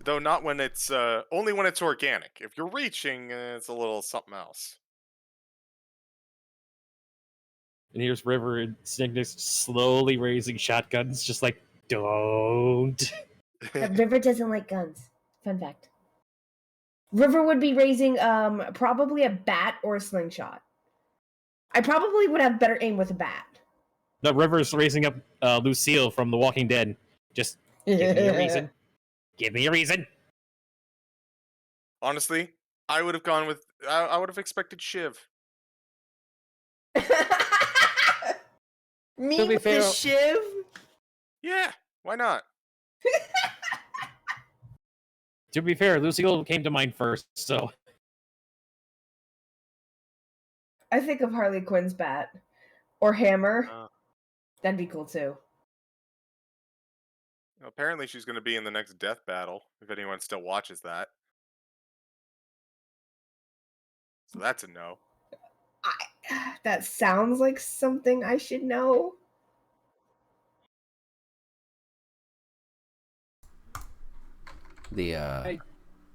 Though not when it's only when it's organic. If you're reaching, it's a little something else. And here's River and Cygnus slowly raising shotguns, just like, don't. River doesn't like guns. Fun fact. River would be raising probably a bat or a slingshot. I probably would have better aim with a bat. No, River's raising up Lucille from The Walking Dead. Just give me a reason. Give me a reason. Honestly, I would have gone with. I would have expected Shiv. Me To be with the fair- shiv? Yeah, why not? To be fair, Lucille came to mind first, so I think of Harley Quinn's bat. Or hammer. Uh, That'd be cool too. Apparently, she's going to be in the next death battle. If anyone still watches that, so that's a no. That sounds like something I should know. The I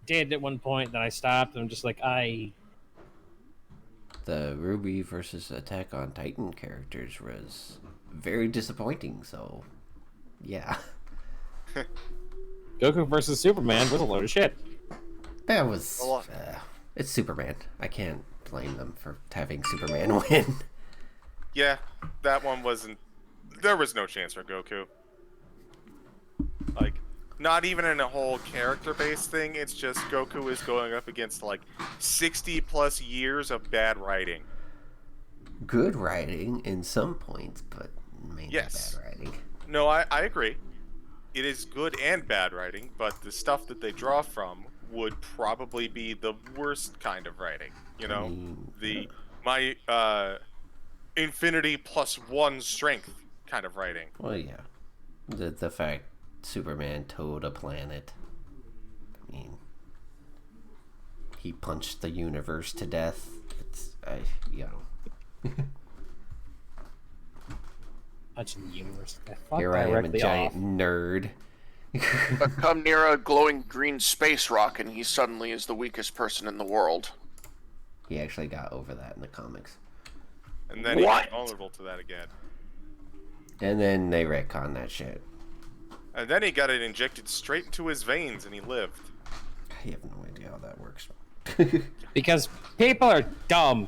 did at one point, then I stopped, and I'm just like, the Ruby versus Attack on Titan characters was very disappointing. So, yeah, Goku versus Superman was a load of shit. that was. Well, It's Superman. I can't blame them for having Superman win. Yeah, that one wasn't. There was no chance for Goku. Like, not even in a whole character-based thing. It's just Goku is going up against like 60 plus years of bad writing. Good writing in some points, but mainly Yes. bad writing. No, I agree. It is good and bad writing, but the stuff that they draw from would probably be the worst kind of writing. You know, my infinity plus one strength kind of writing. Well, yeah, the fact Superman towed a planet. I mean, he punched the universe to death. It's Punching the universe. Fuck here I am, a directly giant off. nerd. But come near a glowing green space rock, and he suddenly is the weakest person in the world. He actually got over that in the comics, And then he What? got vulnerable to that again. and then they retcon that shit. And then he got it injected straight into his veins and he lived. I have no idea how that works. Because people are dumb.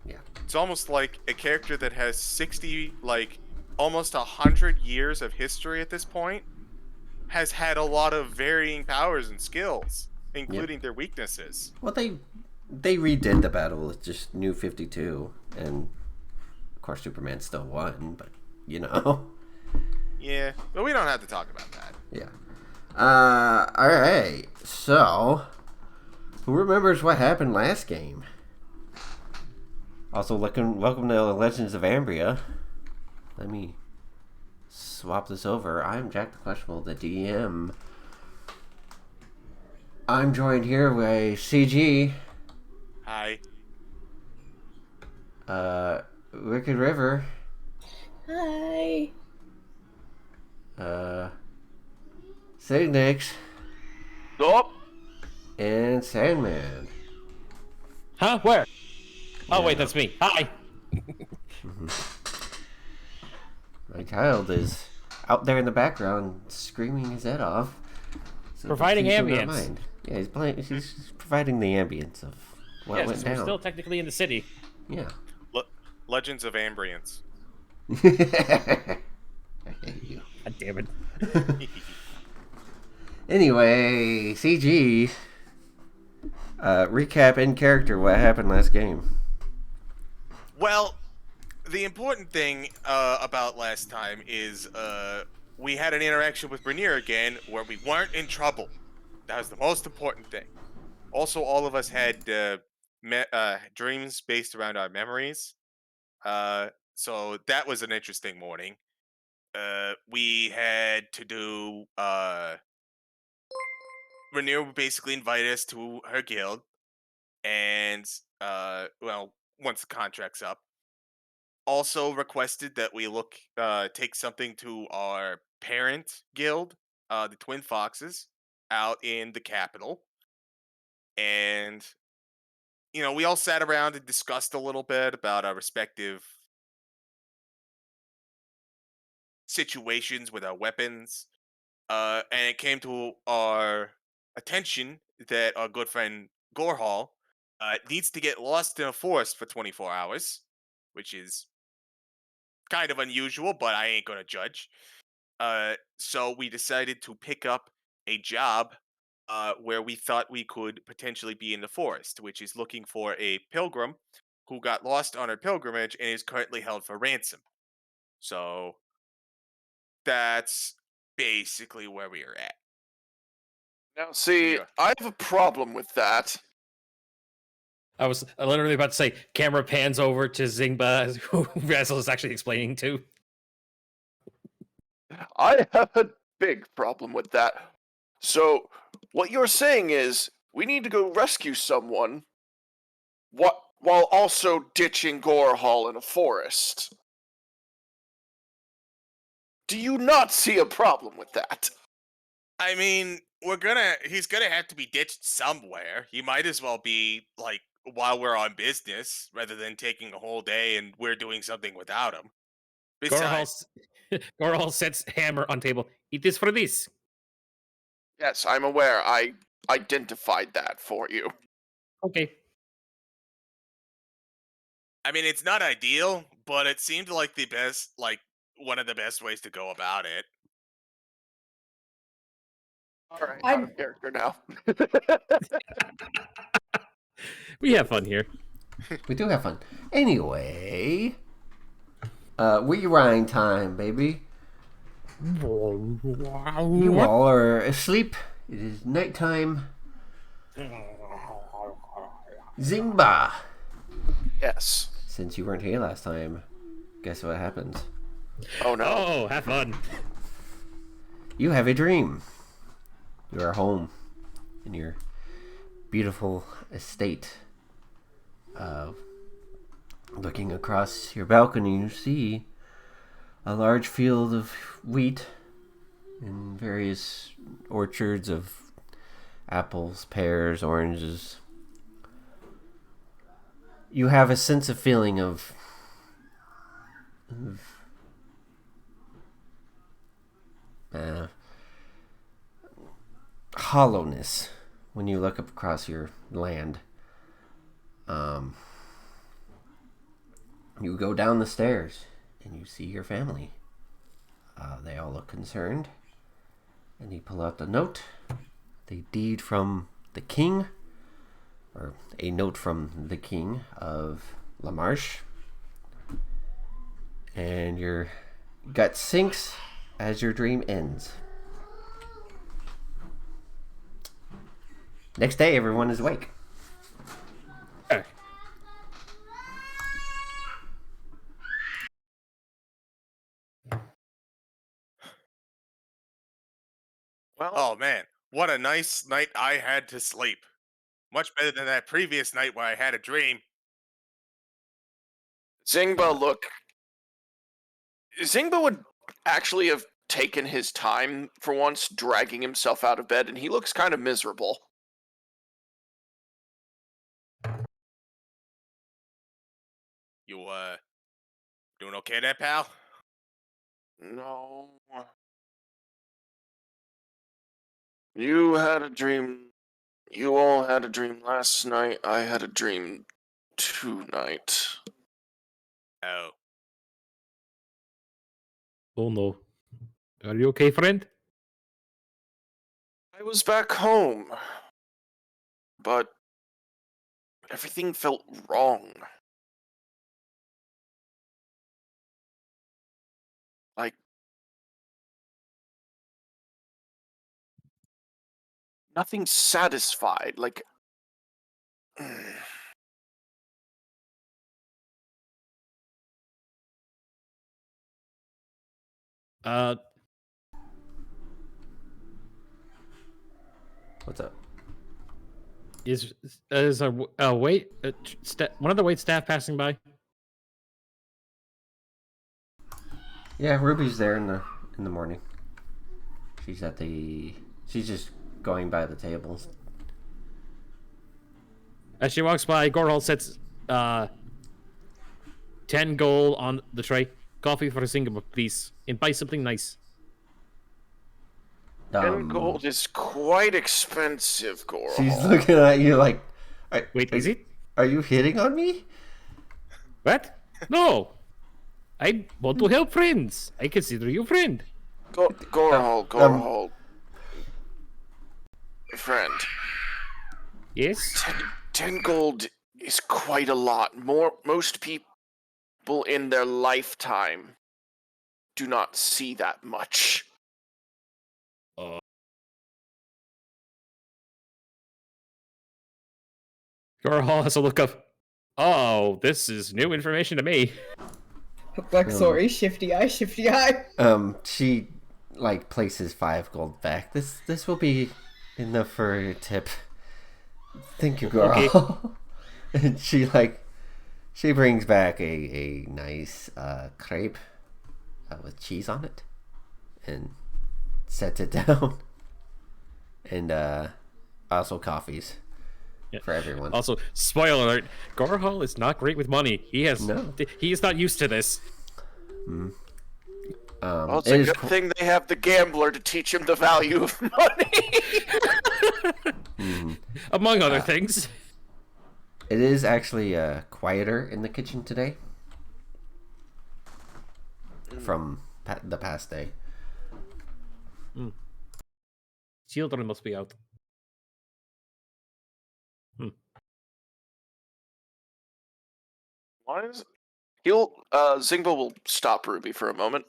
Yeah, It's almost like a character that has 60, like, almost 100 years of history at this point has had a lot of varying powers and skills, including their weaknesses. well they redid the battle with just New 52, and of course Superman still won, but you know. Yeah, but we don't have to talk about that. Yeah. Alright. So, who remembers what happened last game? Also, welcome to Legends of Amrbia. Let me swap this over. I'm Jack the Questionable, the DM. I'm joined here by CG, Hi. Wicked River, Hi. Cygnix, Nope. and Sandman. Huh? Where? Oh, Yeah. wait, that's me. Hi. My child is out there in the background screaming his head off. So Providing please do not ambience. mind. Yeah, he's playing. He's providing the ambience of what Yes, went 'cause down. we're still technically in the city. Yeah. Legends of Ambrians. I hate you. God damn it. Anyway, CG. Recap in character what happened last game. Well, the important thing about last time is we had an interaction with Bernier again where we weren't in trouble. That was the most important thing. Also, all of us had dreams based around our memories. So that was an interesting morning. We had to do Bernier would basically invite us to her guild, and well, once the contract's up, also requested that we take something to our parent guild, the Twin Foxes. out in the capital, and we all sat around and discussed a little bit about our respective situations with our weapons. And it came to our attention that our good friend Gorhall needs to get lost in a forest for 24 hours, which is kind of unusual, but I ain't gonna judge. So we decided to pick up a job where we thought we could potentially be in the forest, which is looking for a pilgrim who got lost on her pilgrimage and is currently held for ransom. So that's basically where we are at. Now, see, Yeah. I have a problem with that. I was literally about to say, camera pans over to Zingba, who Razzle is actually explaining to. I have a big problem with that. So, what you're saying is we need to go rescue someone while also ditching Gorehall in a forest. Do you not see a problem with that? I mean, he's gonna have to be ditched somewhere. He might as well be like while we're on business rather than taking a whole day and we're doing something without him. Besides, Gorhal sets hammer on table. Eat this for this. Yes, I'm aware. I identified that for you. Okay. I mean, it's not ideal, but it seemed like one of the best ways to go about it. Alright, I- out of character now. We have fun here. We do have fun. Anyway, rewind time, baby. You all are asleep. It is nighttime. Zingba. Yes. Since you weren't here last time, guess what happens? Oh no. Oh, have fun. You have a dream. You are home in your beautiful estate. Looking across your balcony, you see a large field of wheat and various orchards of apples, pears, oranges. You have a sense of feeling of hollowness when you look up across your land. You go down the stairs and you see your family. They all look concerned. And you pull out the note, the deed from the king, or a note from the king of La Marche. And your gut sinks as your dream ends. Next day, everyone is awake. Okay. Well, Oh man, what a nice night I had to sleep. Much better than that previous night where I had a dream. Zingba, look. Zingba would actually have taken his time for once dragging himself out of bed, and he looks kind of miserable. You doing okay there, pal? No. You had a dream. You all had a dream last night. I had a dream tonight. Oh. Oh no. Are you okay, friend? I was back home, but everything felt wrong. Like, nothing satisfied. Like, What's up? Is a wait one of the wait staff passing by? Yeah, Ruby's there in the morning. She's just going by the tables. As she walks by, Gorhal sets 10 gold on the tray. Coffee for Singapore, please. And buy something nice. 10 gold is quite expensive, Gorhal. She's looking at you like, Wait, is it? Are you hitting on me? What? No. I want to help friends. I consider you friend. Gorhal. Friend. Yes? 10 gold is quite a lot. Most people in their lifetime do not see that much. Gorhal has a look of, oh, this is new information to me. Like, sorry, shifty eye, shifty eye. She like places 5 gold back. This will be enough for a tip. Thank you, girl. Okay. And she brings back a nice crepe with cheese on it, and sets it down. And also coffees for everyone. Also, spoiler alert: Gorhal is not great with money. He is not used to this. Well, it's a good thing they have the gambler to teach him the value of money. Among other things. It is actually quieter in the kitchen today from the past day. Children must be out. Zingba will stop Ruby for a moment.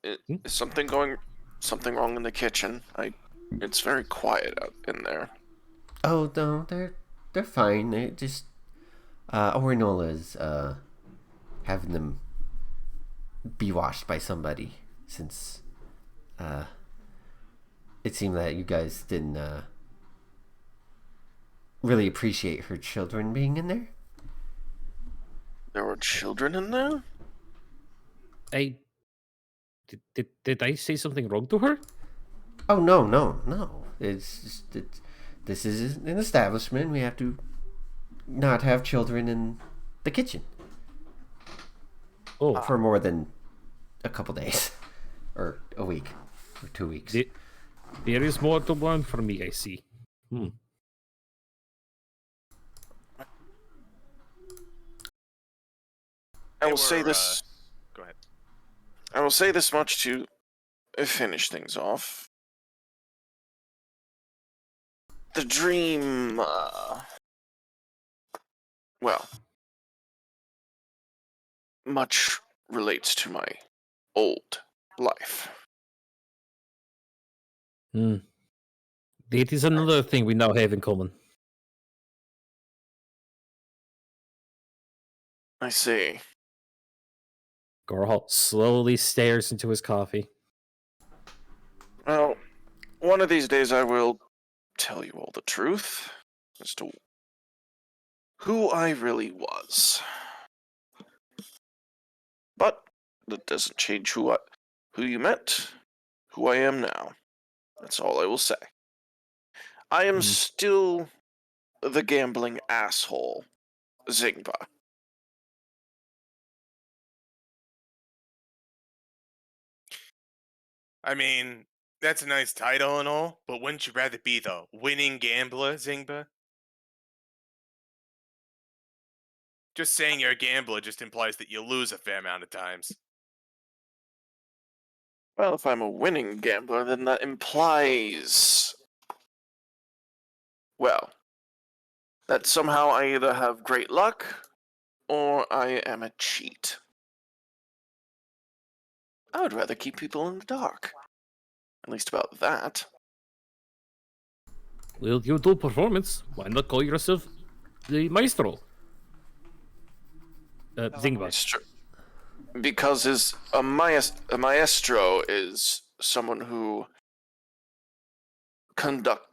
Is something wrong in the kitchen? It's very quiet out in there. Oh no, they're fine. They just Orinola's having them be washed by somebody, since it seemed that you guys didn't really appreciate her children being in there. There were children in there? Did I say something wrong to her? Oh no. It's just this is an establishment. We have to not have children in the kitchen. Oh, for more than a couple days, or a week, or 2 weeks. There is more to learn from me, I see. I will say this. Go ahead. I will say this much to finish things off. The dream, well, much relates to my old life. It is another thing we now have in common. I see. Gorhal slowly stares into his coffee. Well, one of these days I will tell you all the truth as to who I really was. But that doesn't change who you met, who I am now. That's all I will say. I am still the gambling asshole, Zingba. I mean, that's a nice title and all, but wouldn't you rather be the winning gambler, Zingba? Just saying you're a gambler just implies that you lose a fair amount of times. Well, if I'm a winning gambler, then that implies, well, that somehow I either have great luck or I am a cheat. I would rather keep people in the dark. At least about that. Well, you do performance. Why not call yourself the maestro? Zingba. Because a maestro is someone who conducts.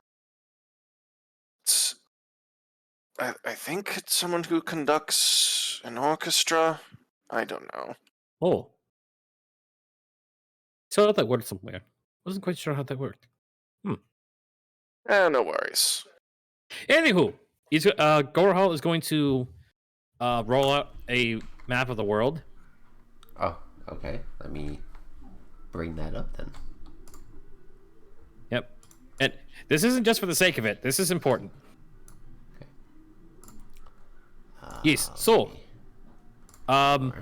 I think it's someone who conducts an orchestra. I don't know. Oh. Saw that word somewhere. Wasn't quite sure how that worked. No worries. Anywho, Gorhal is going to roll out a map of the world. Oh, okay. Let me bring that up then. Yep. And this isn't just for the sake of it. This is important. Yes. So, Alright.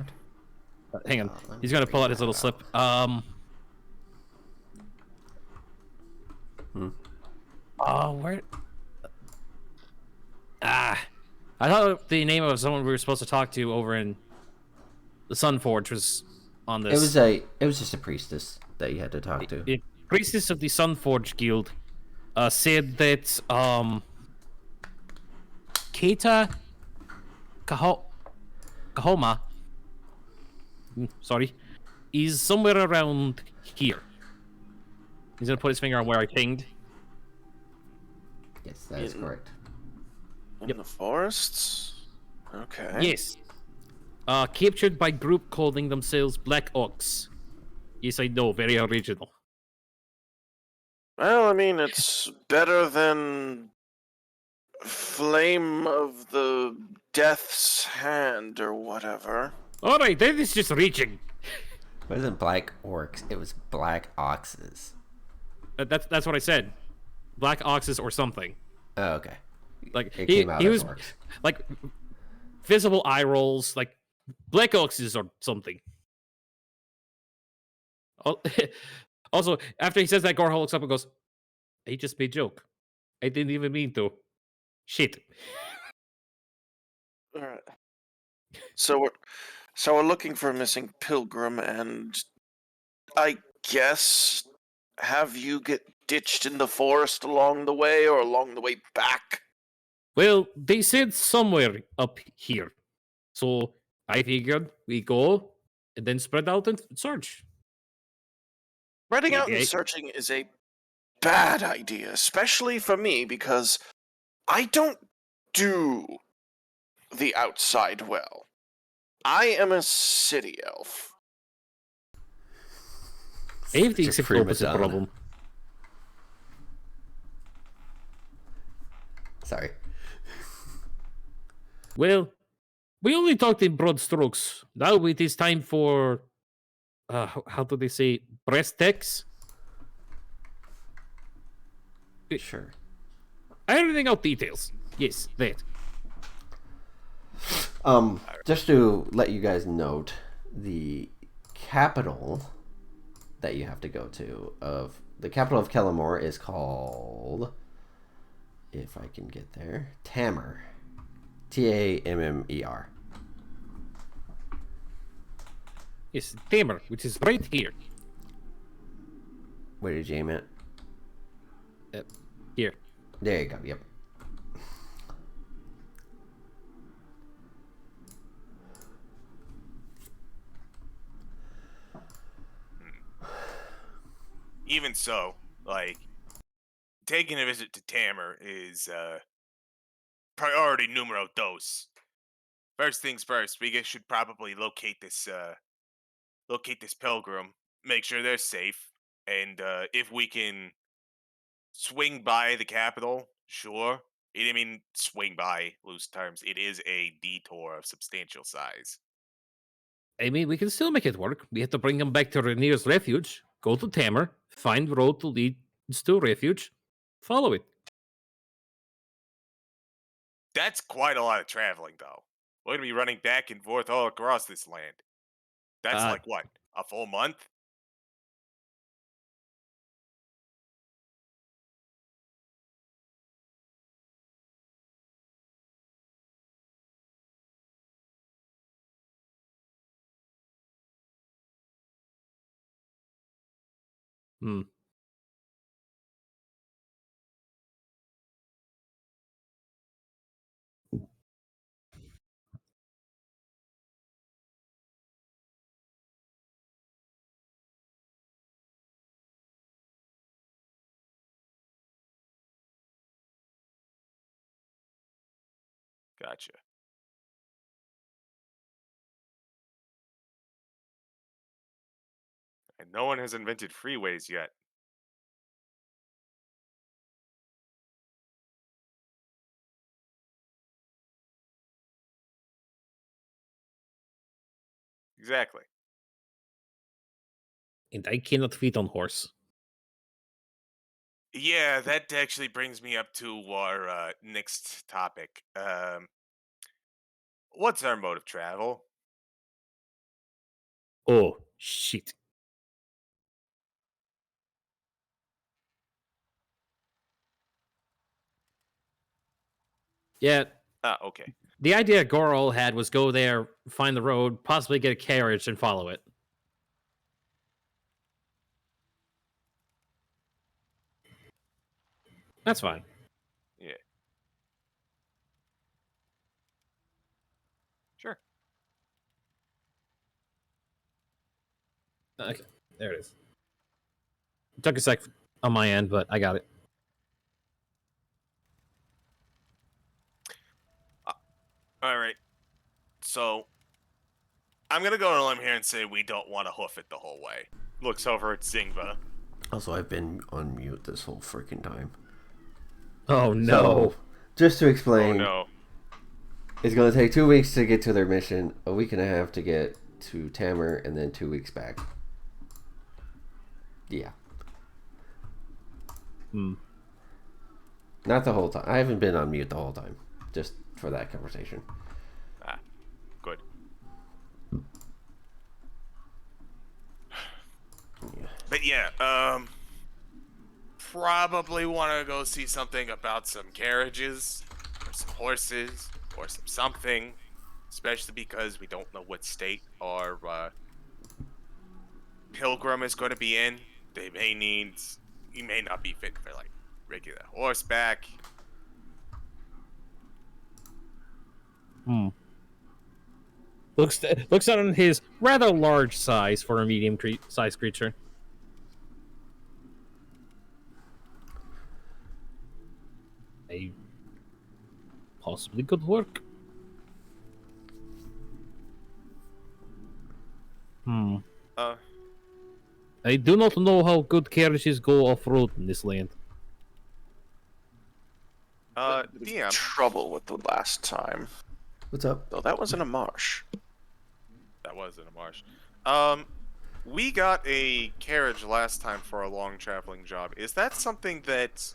hang on. let me He's going to pull bring out his that little up. slip. Oh, where? I thought the name of someone we were supposed to talk to over in the Sunforge was on this. It was just a priestess that you had to talk to. The priestess of the Sunforge Guild said that Keita Kahoma, sorry, is somewhere around here. He's gonna put his finger on where I pinged. Yes, that is correct. In the forests? Okay. Yes. Captured by group calling themselves Black Ox. Yes, I know, very original. Well, I mean, it's better than Flame of the Death's Hand or whatever. Alright, that is just reaching. It wasn't black orcs, it was black oxes. That's what I said. Black Oxes or something. Oh, okay. Like It he came out as was orcs. like visible eye rolls, like Black Oxes or something. Oh, also, after he says that, Gorhal looks up and goes, "I just made a joke. I didn't even mean to. Shit." All right. So we're looking for a missing pilgrim, and I guess have you get ditched in the forest along the way or along the way back? Well, they said somewhere up here, so I figured we go and then spread out and search. Spreading out Yeah. and searching is a bad idea, especially for me because I don't do the outside well. I am a city elf. I have the Such a exact prima opposite donna. problem. Sorry. Well, we only talked in broad strokes. Now it is time for, how do they say, breast text? Sure. Ironing out details. Yes, that. Just to let you guys note, the capital that you have to go to of the capital of Kellamore is called, if I can get there, Tammer. Tammer. Yes, Tamer, which is right here. Where did you aim it? Here. There you go. Yep. Even so, like, taking a visit to Tammer is priority numero dos. First things first, should probably locate this pilgrim, make sure they're safe, and if we can swing by the capital, sure. I mean, swing by, loose terms. It is a detour of substantial size. I mean, we can still make it work. We have to bring him back to Rainier's refuge, go to Tamer, find the road to lead to refuge, follow it. That's quite a lot of traveling, though. We're gonna be running back and forth all across this land. That's Uh, like what, a full month? Hmm. Gotcha. And no one has invented freeways yet. Exactly. And I cannot fit on horse. Yeah, that actually brings me up to our next topic. What's our mode of travel? Oh, shit. Yeah, Okay. the idea Goral had was go there, find the road, possibly get a carriage, and follow it. That's fine. Yeah. Sure. Okay, there it is. Took a sec on my end, but I got it. All right. So I'm gonna go on a limb here and say we don't want to hoof it the whole way. Looks over at Zingba. Also, I've been on mute this whole freaking time. Oh no! So, just to Oh explain, no. it's going to take 2 weeks to get to their mission, a week and a half to get to Tamer, and then 2 weeks back. Yeah. Hmm. Not the whole time. I haven't been on mute the whole time. Just for that conversation. Good. Yeah. But yeah, probably want to go see something about some carriages, or some horses, or some something. Especially because we don't know what state our pilgrim is going to be in. They may need. He may not be fit for like regular horseback. Hmm. Looks on his rather large size for a medium sized creature. They possibly could work. Hmm. Uh, I do not know how good carriages go off road in this land. DM. Trouble with the last time. What's up? Though that was in a marsh. That was in a marsh. We got a carriage last time for a long traveling job. Is that something that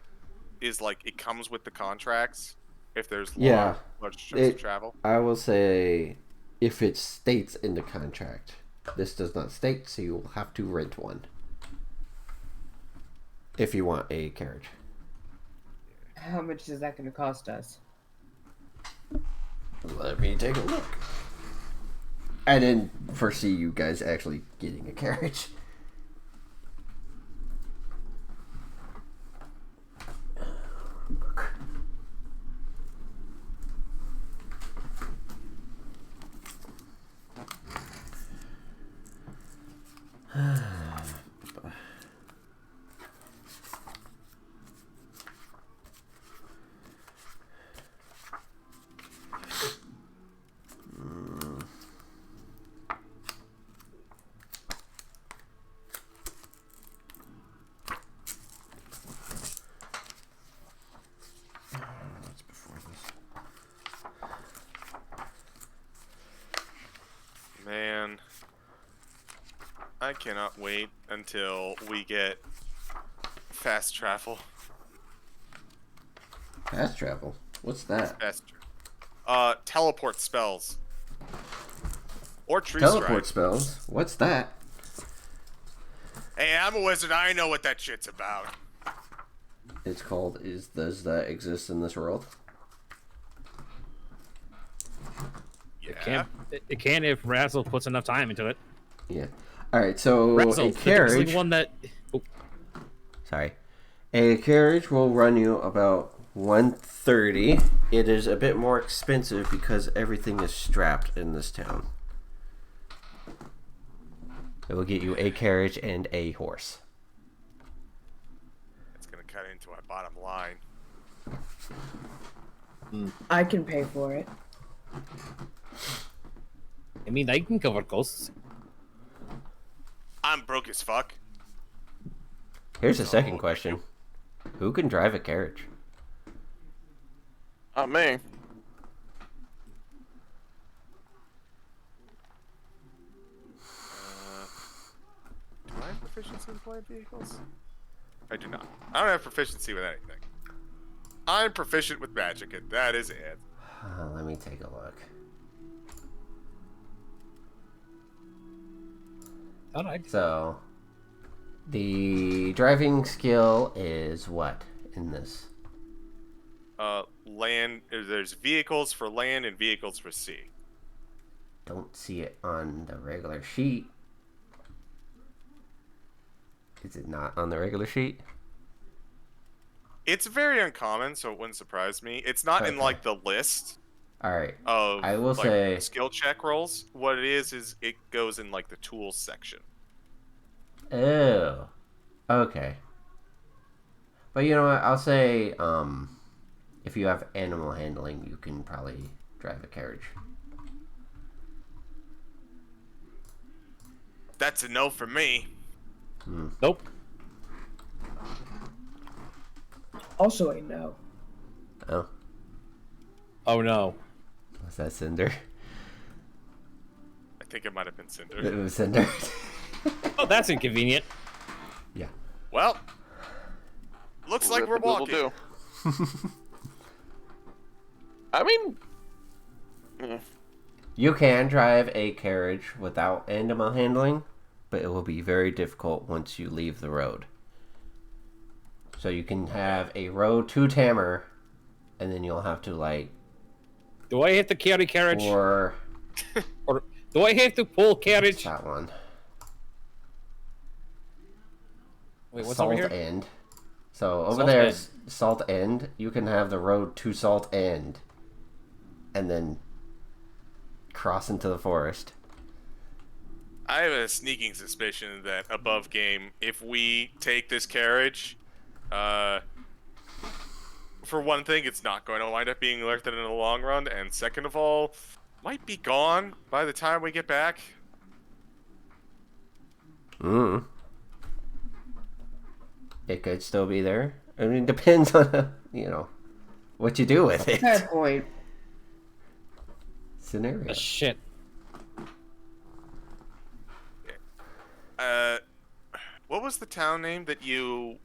is like it comes with the contracts? If there's Yeah, large trips of it- travel. I will say if it states in the contract. This does not state, so you will have to rent one. If you want a carriage. How much is that going to cost us? Let me take a look. I didn't foresee you guys actually getting a carriage. What's before this? Man, I cannot wait until we get fast travel. Fast travel. What's that? Teleport spells. Or tree Teleport strike. spells. What's that? Hey, I'm a wizard. I know what that shit's about. It's called. Does that exist in this world? Yeah. It can if Razzle puts enough time into it. Yeah. All right. So Razzle, a the carriage. only one that. Oh, Sorry. A carriage will run you about 130. It is a bit more expensive because everything is strapped in this town. It will get you a carriage and a horse. It's gonna cut into our bottom line. I can pay for it. I mean, I can cover costs. I'm broke as fuck. Here's the second question. Who can drive a carriage? Not me. proficiency in flying vehicles? I do not. I don't have proficiency with anything. I'm proficient with magic, and that is it. Let me take a look. All right. So, the driving skill is what in this? Land. There's vehicles for land and vehicles for sea. Don't see it on the regular sheet. Is it not on the regular sheet? It's very uncommon, so it wouldn't surprise me. It's not in Okay. like the list Alright. of I will like, say- skill check rolls. What it is it goes in like the tools section. Oh. Okay. But you know what? I'll say, if you have animal handling, you can probably drive a carriage. That's a no for me. Nope. Also a no. Oh. Oh no. Was that Cinder? I think it might have been Cinder. It was Cinder. Oh, that's inconvenient. Yeah. Well, looks like we're walking. Do. I mean, You can drive a carriage without animal handling, but it will be very difficult once you leave the road. So you can have a road to Tamer, and then you'll have to like Do I have to carry carriage? or Or do I have to pull carriage? that one. Wait, what's Salt over here? End. So over Salt there End. is Salt End. You can have the road to Salt End, and then cross into the forest. I have a sneaking suspicion that above game, if we take this carriage, for one thing, it's not going to wind up being worth it in the long run, and second of all, might be gone by the time we get back. It could still be there. I mean, it depends on what you do with it. Fair point. Scenario. Shit. What was the town name that you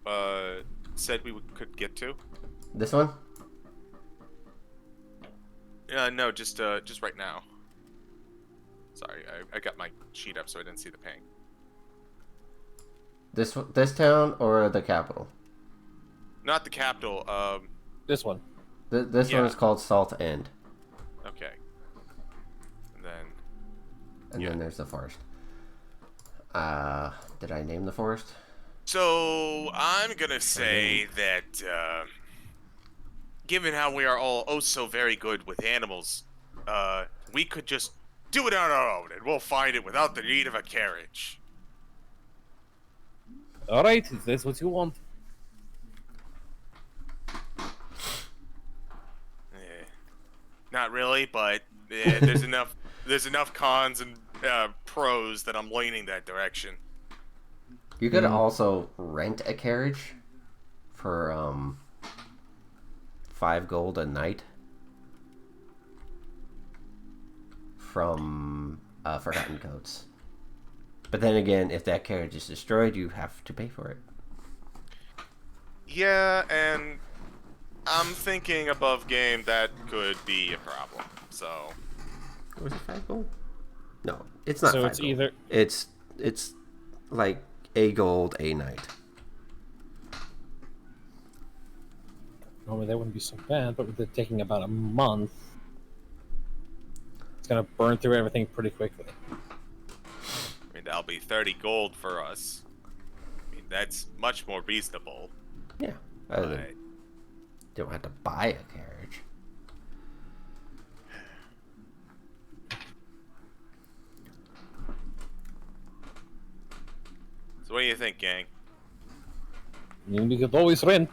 said we could get to? This one? No, just right now. Sorry, I got my sheet up so I didn't see the ping. This town or the capital? Not the capital. This one. This one Yeah. is called Salt End, Okay. And then and Yeah. then there's the forest. Did I name the forest? So I'm gonna say that given how we are all oh so very good with animals, we could just do it on our own, and we'll find it without the need of a carriage. All right, if that's what you want. Not really, but there's enough cons and pros that I'm leaning that direction. You could also rent a carriage for 5 gold a night from Forgotten Coats. But then again, if that carriage is destroyed, you have to pay for it. Yeah, and I'm thinking above game that could be a problem. So Or was it 5 gold? No, it's not. So 5 it's gold. either- it's like a gold a night. Normally that wouldn't be so bad, but with it taking about a month, it's gonna burn through everything pretty quickly. I mean that'll be 30 gold for us. I mean that's much more reasonable. Yeah, other than But you don't have to buy a carriage. so what do you think, gang? I mean, we could always rent.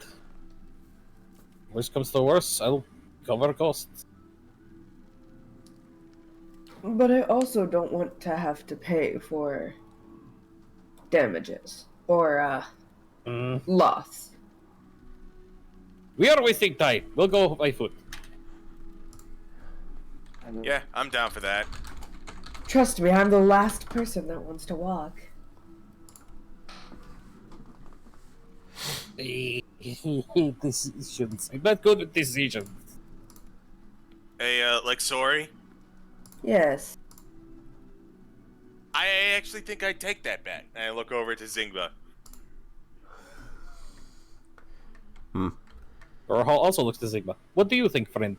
Worst comes to worst, I'll cover costs. But I also don't want to have to pay for damages or loss. We are wasting time. We'll go by foot. Yeah, I'm down for that. Trust me, I'm the last person that wants to walk. Decisions. I'm not good at decisions. Hey, sorry. Yes. I actually think I'd take that bet. And I look over to Zingba. Gorhal also looks to Sigma. What do you think, friend?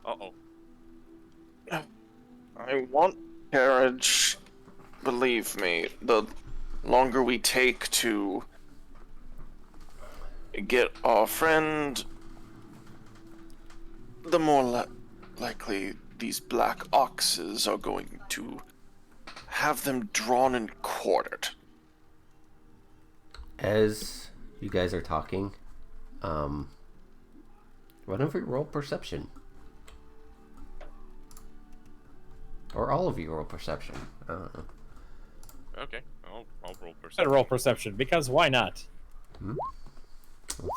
Uh-oh. I want carriage. Believe me, the longer we take to get our friend, the more likely these black oxes are going to have them drawn and quartered. As you guys are talking, why don't we roll perception? Or all of you roll perception. I don't know. Okay, I'll roll perception. Better roll perception, because why not? 3! That's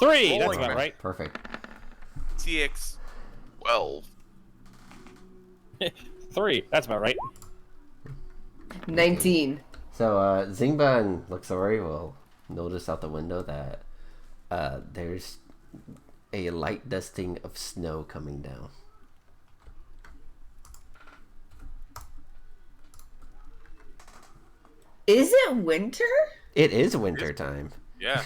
Rolling, about man. right. Perfect. TX. 12. 3, that's about right. 19. So, Zingba and Luxori will notice out the window that there's a light dusting of snow coming down. Is it winter? It is winter time. Yeah.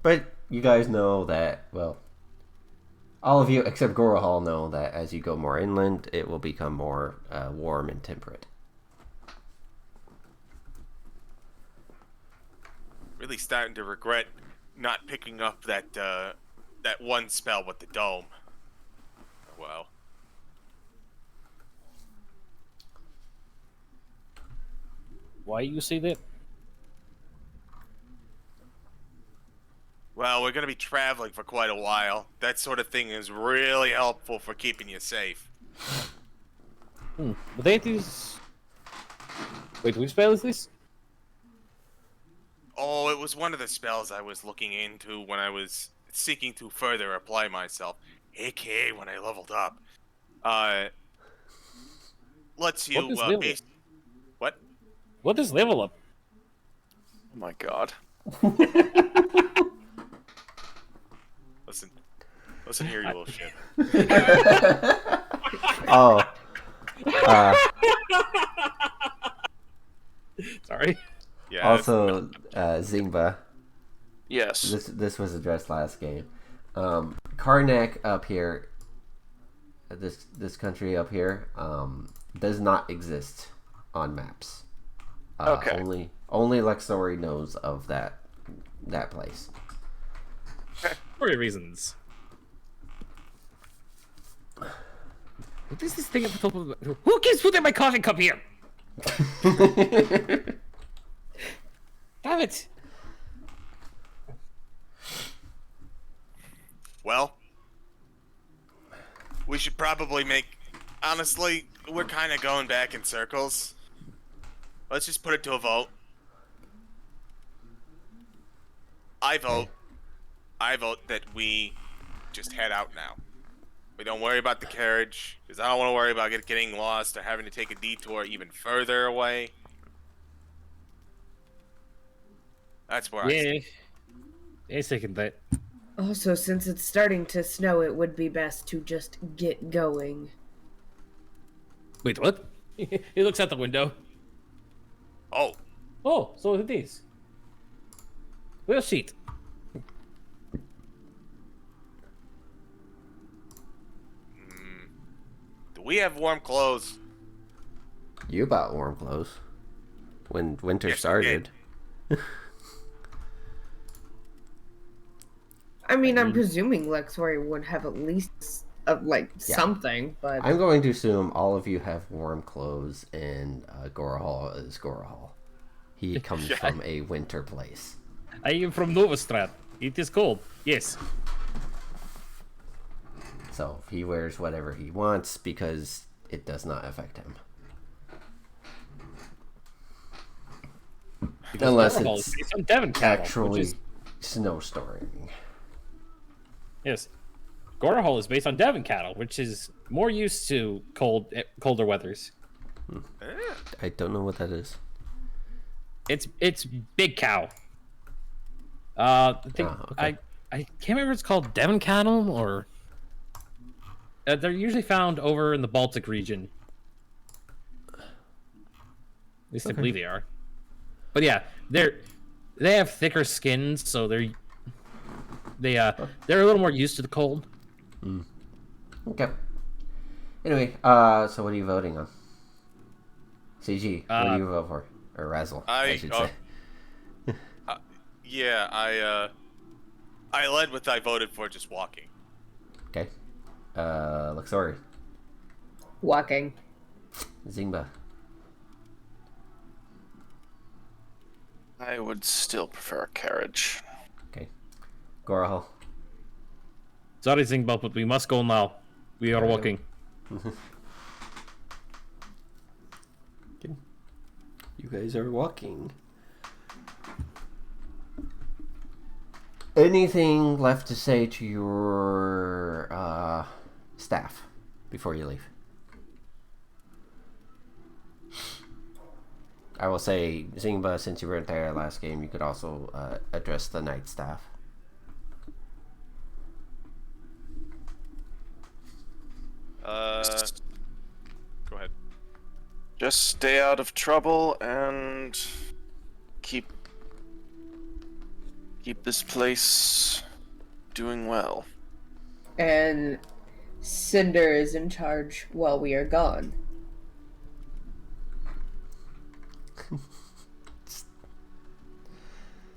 But you guys know that, well, all of you except Gorahal know that as you go more inland, it will become more warm and temperate. Really starting to regret not picking up that that one spell with the dome. Wow. Why you say that? Well, we're gonna be traveling for quite a while. That sort of thing is really helpful for keeping you safe. But that is... Wait, which spell is this? Oh, it was one of the spells I was looking into when I was seeking to further apply myself, aka when I leveled up. Lets you What is level? What? What is level up? Oh my god. Listen here, you little shit. Oh. Sorry. Yeah. Also, Zingba, Yes. this was addressed last game. Karnak up here, this country up here, does not exist on maps. Okay. Only Luxori knows of that place. For reasons. What is this thing at the top of the... Who keeps putting my coffee cup here? Damn it! Well, we should probably make... Honestly, we're kind of going back in circles. Let's just put it to a vote. I vote that we just head out now. We don't worry about the carriage, because I don't want to worry about getting lost or having to take a detour even further away. That's where I stand. Yeah, second that. Also, since it's starting to snow, it would be best to just get going. Wait, what? He looks out the window. Oh, Oh, so it is. We'll see. do we have warm clothes? You bought warm clothes when winter Yes, we started. I mean, I'm presuming Luxori would have at least, something, but... I'm going to assume all of you have warm clothes, and Gorahal is Gorahal. He comes from a winter place. I am from Novastrat. It is cold. Yes. So he wears whatever he wants because it does not affect him. Because Unless Gorhal it's is based on Devon cattle, actually which is... snowstorming. Yes. Gorahol is based on Devon cattle, which is more used to colder weathers. I don't know what that is. It's big cow. I think okay. I can't remember if it's called Devon cattle or they're usually found over in the Baltic region. At least I believe they are. But yeah, they have thicker skins, so they're a little more used to the cold. Okay. Anyway, so what are you voting on? CG, what do you vote for? Or Razzle, I should say. Yeah, I led with I voted for just walking. Okay. Luxori, Walking. Zingba. I would still prefer a carriage. Okay. Gorahol. Sorry, Zingba, but we must go now. We are walking. You guys are walking. Anything left to say to your staff before you leave? I will say, Zingba, since you weren't there last game, you could also address the night staff. Go ahead. Just stay out of trouble and keep this place doing well. And Cinder is in charge while we are gone.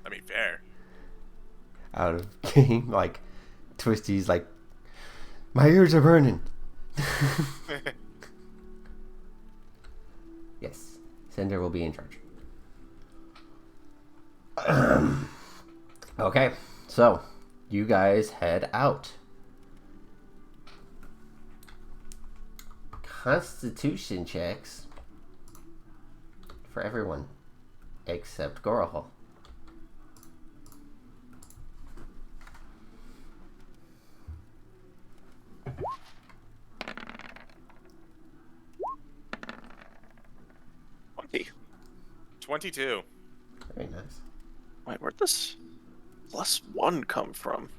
I mean, fair. Out of game, like, Twisty's like, my ears are burning. Yes, Cinder will be in charge. Okay, so you guys head out. Constitution checks for everyone except Gorahol. Hey, 22. Very nice. wait, where'd this +1 come from?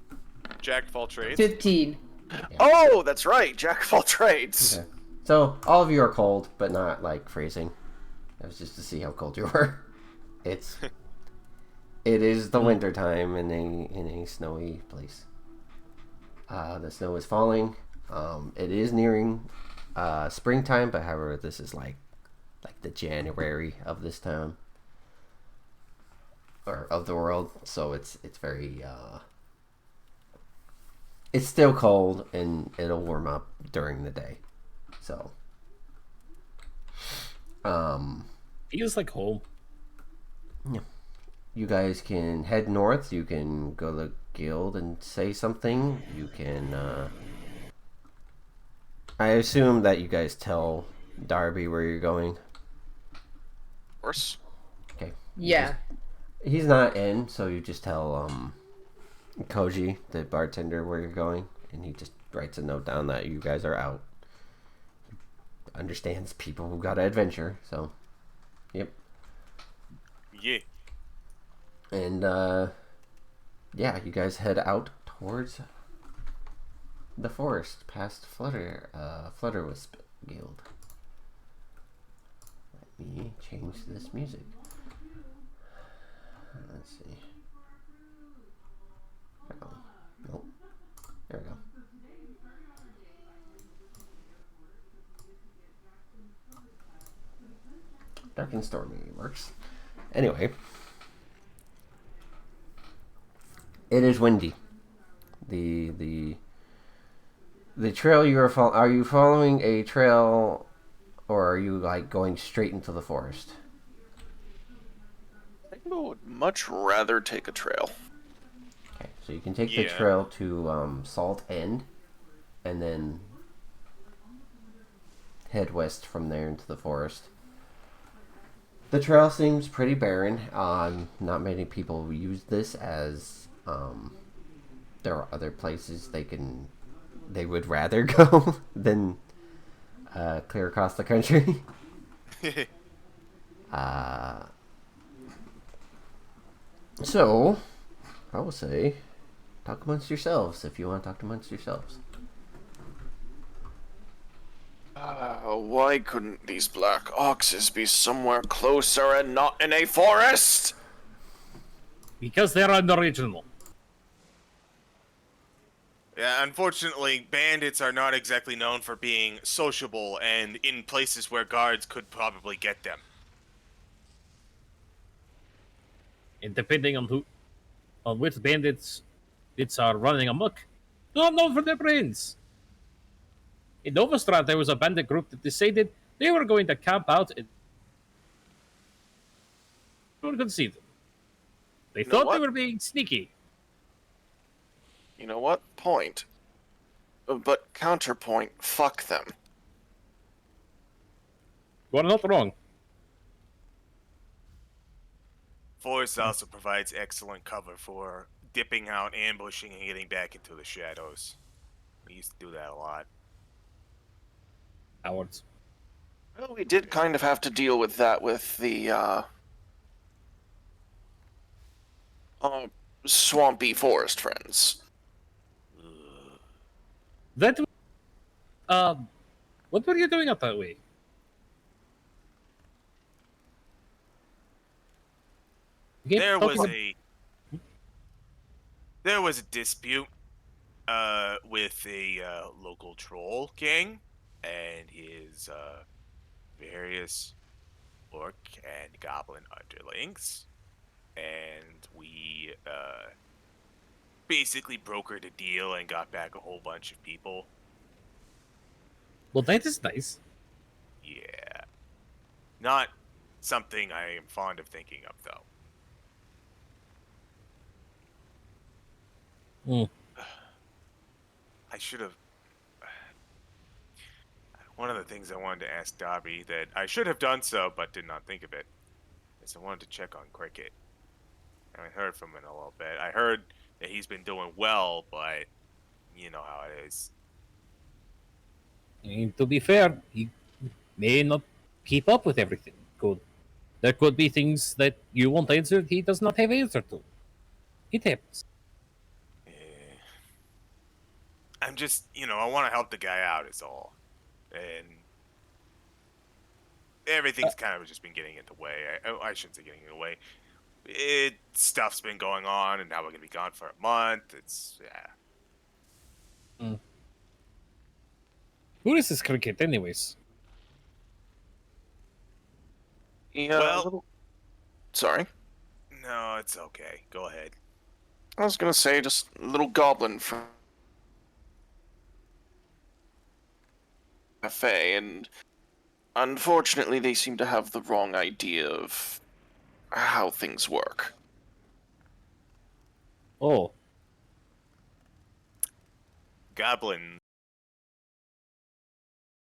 Jack of all trades. 15. Oh, that's right, Jack of all trades. Okay. So all of you are cold, but not like freezing. That was just to see how cold you were. It is the winter time in a snowy place. The snow is falling. It is nearing springtime, but however, this is like the January of this town or of the world. So it's very it's still cold and it'll warm up during the day. So Feels like home. yeah. You guys can head north. You can go to the guild and say something. You can I assume that you guys tell Darby where you're going. Of course. Okay. Yeah. He's not in, so you just tell Koji, the bartender, where you're going, and he just writes a note down that you guys are out. Understands people who got an adventure, so yep. Yeah. And yeah, you guys head out towards the forest past Flutterwisp Guild. Let me change this music. Let's see. Oh, nope. There we go. Dark and Stormy works. Anyway. It is windy. The trail you are following, are you following a trail or are you like going straight into the forest? I think I would much rather take a trail. Okay, so you can take the trail to Salt End and then head west from there into the forest. The trail seems pretty barren. Not many people use this as there are other places they can they would rather go than clear across the country. So, I will say, talk amongst yourselves if you want to talk amongst yourselves. Why couldn't these black oxes be somewhere closer and not in a forest? Because they're unoriginal. Yeah, unfortunately, bandits are not exactly known for being sociable and in places where guards could probably get them. And depending on which bandits it's are running amok, they're not known for their brains. In Novistrad, there was a bandit group that decided they were going to camp out and no one could see them. They You know thought they what? were being sneaky. You know what? Point. But counterpoint, fuck them. You are not wrong. Forest also provides excellent cover for dipping out, ambushing, and getting back into the shadows. We used to do that a lot. Cowards. Well, we did kind of have to deal with that with the, swampy forest friends. That what were you doing up that way? You There talking was ab- a dispute with a local troll gang and his various orc and goblin underlings, and we basically brokered a deal and got back a whole bunch of people. Well, that is nice. Yeah, not something I am fond of thinking of, though. I should have. One of the things I wanted to ask Dobby that I should have done so, but did not think of it, is I wanted to check on Cricket. I haven't heard from him in a little bit. I heard that he's been doing well, but you know how it is. And to be fair, he may not keep up with everything. There could be things that you want answered he does not have answer to. It happens. Eh, I'm just, I want to help the guy out, is all. And everything's kind of just been getting in the way. I shouldn't say getting in the way. Stuff's been going on, and now we're going to be gone for a month. It's, yeah. Who is this Cricket, anyways? Yeah, Well- sorry. No, it's okay. Go ahead. I was gonna say, just a little goblin from cafe, and unfortunately they seem to have the wrong idea of how things work. Oh, Goblins